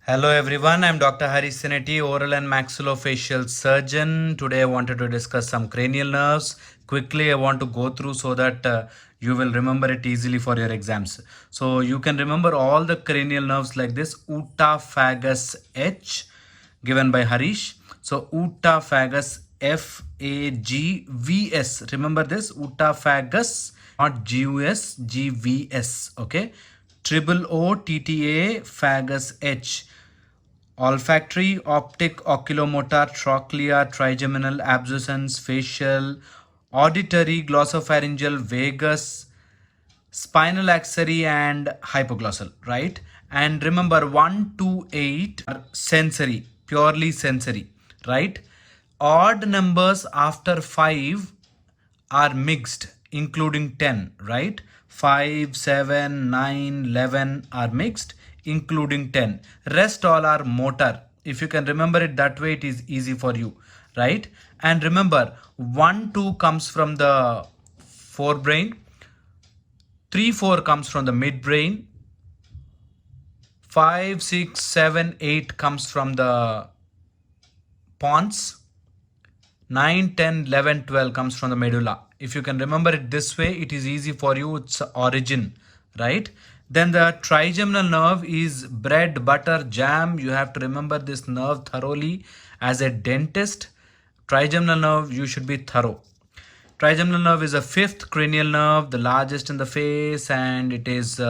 Hello everyone, I'm Dr. Hari Seneti, oral and maxillofacial surgeon. Today I wanted to discuss some cranial nerves. Quickly, I want to go through so that you will remember it easily for your exams. So you can remember all the cranial nerves like this. Ootaphagus H, given by Harish. So ootaphagus F-A-G-V-S. Remember this, ootaphagus, not G-U-S, G-V-S. Okay. Triple O-T-T-A, phagus H. Olfactory, optic, oculomotor, trochlear, trigeminal, abscens, facial, auditory, glossopharyngeal, vagus, spinal axillary, and hypoglossal, right? And remember, 1 to 8 are sensory, purely sensory, right? Odd numbers after 5 are mixed, including 10, right? 5, 7, 9, 11 are mixed, including 10. Rest all are motor. If you can remember it that way, it is easy for you, right? And remember, 1, 2 comes from the forebrain, 3, 4 comes from the midbrain, 5, 6, 7, 8 comes from the pons, 9, 10, 11, 12 comes from the medulla. If you can remember it this way, it is easy for you. It's origin, right? Then the trigeminal nerve is bread, butter, jam. You have to remember this nerve thoroughly. As a dentist, trigeminal nerve, you should be thorough. Trigeminal nerve is a fifth cranial nerve, the largest in the face, and it is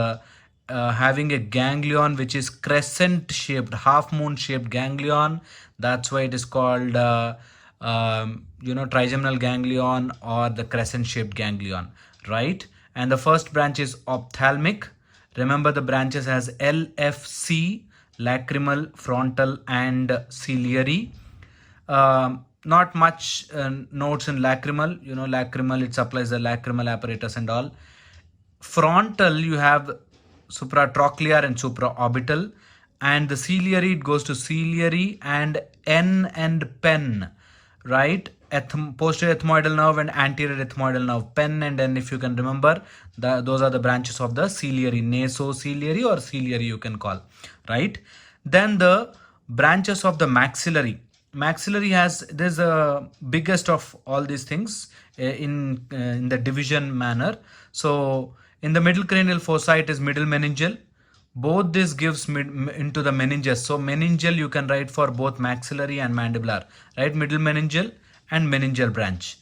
having a ganglion which is crescent shaped, half moon shaped ganglion. That's why it is called trigeminal ganglion or the crescent shaped ganglion, right? And the first branch is ophthalmic. Remember the branches as LFC, lacrimal, frontal, and ciliary. Not much notes in lacrimal. Lacrimal, it supplies the lacrimal apparatus and all. Frontal, you have supratrochlear and supraorbital, and the ciliary, it goes to ciliary and N and pen, right? Posterior ethmoidal nerve and anterior ethmoidal nerve, pen and N. If you can remember, those are the branches of the ciliary, nasociliary or ciliary you can call, right? Then the branches of the maxillary. Maxillary has, there's a biggest of all these things in the division manner. So in the middle cranial fossa, it is middle meningeal. Both this gives into the meninges. So meningeal you can write for both maxillary and mandibular, right? Middle meningeal and meningeal branch.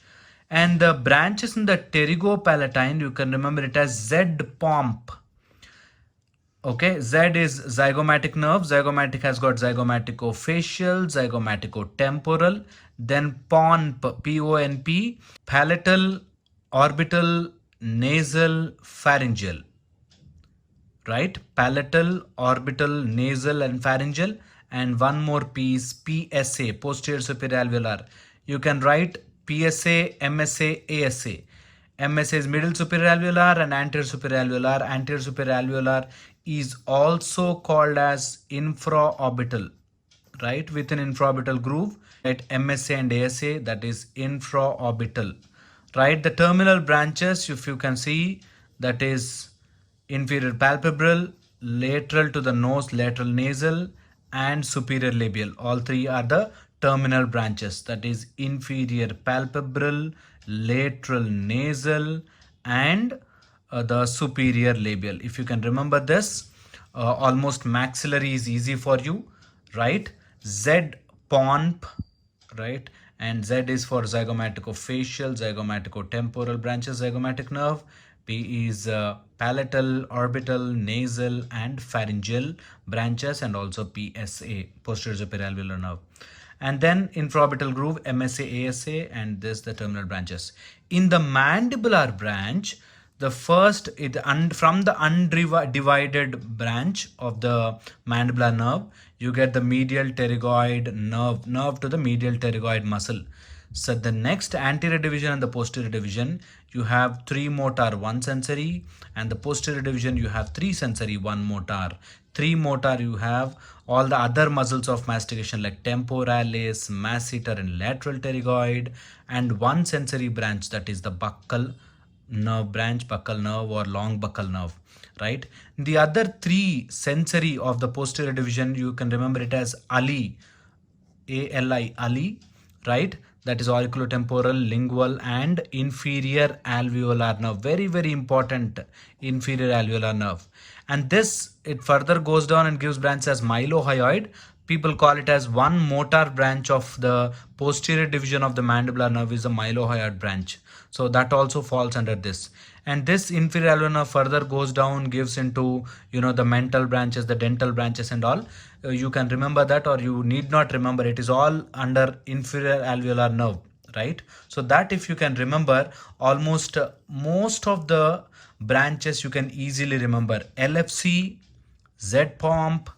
And the branches in the pterygopalatine, you can remember it as Z-pomp. Okay, Z is zygomatic nerve. Zygomatic has got zygomaticofacial, zygomaticotemporal, then PONP, P-O-N-P, palatal, orbital, nasal, pharyngeal, right? Palatal, orbital, nasal, and pharyngeal. And one more P is PSA, posterior superior alveolar. You can write PSA, MSA, ASA. MSA is middle superior alveolar and anterior superior alveolar. Anterior superior alveolar is also called as infraorbital, right? With an infraorbital groove, right? MSA and ASA, that is infraorbital, right? The terminal branches, if you can see, that is inferior palpebral, lateral to the nose, lateral nasal, and superior labial. All three are the terminal branches, that is inferior palpebral, lateral nasal, and the superior labial. If you can remember this, almost maxillary is easy for you, right? Z pomp, right? And Z is for zygomaticofacial, zygomaticotemporal branches, zygomatic nerve. P is palatal, orbital, nasal, and pharyngeal branches, and also PSA, posterior superior alveolar nerve. And then infraorbital groove, MSA, ASA, and this the terminal branches. In the mandibular branch, the first from the undivided branch of the mandibular nerve, you get the medial pterygoid nerve to the medial pterygoid muscle. So the next anterior division and the posterior division, you have 3 motor, 1 sensory, and the posterior division you have 3 sensory, 1 motor. 3 motor, you have all the other muscles of mastication like temporalis, masseter, and lateral pterygoid, and 1 sensory branch, that is the buccal nerve branch, buccal nerve or long buccal nerve, right? The other three sensory of the posterior division, you can remember it as Ali, Ali, right? That is auriculotemporal, lingual, and inferior alveolar nerve. Very, very important, inferior alveolar nerve. And this, it further goes down and gives branch as mylohyoid. People call it as one motor branch of the posterior division of the mandibular nerve is the mylohyoid branch. So that also falls under this. And this inferior alveolar nerve further goes down, gives into, the mental branches, the dental branches and all. You can remember that, or you need not remember. It is all under inferior alveolar nerve, right? So that if you can remember, almost most of the branches you can easily remember. LFC, Z-pomp,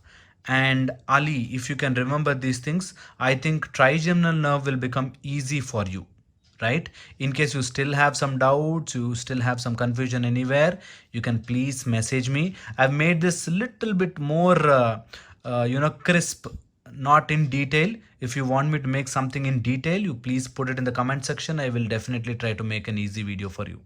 and Ali. If you can remember these things, I think trigeminal nerve will become easy for you, right? In case you still have some doubts, you still have some confusion anywhere, you can please message me. I've made this little bit more crisp, not in detail. If you want me to make something in detail, you please put it in the comment section. I will definitely try to make an easy video for you.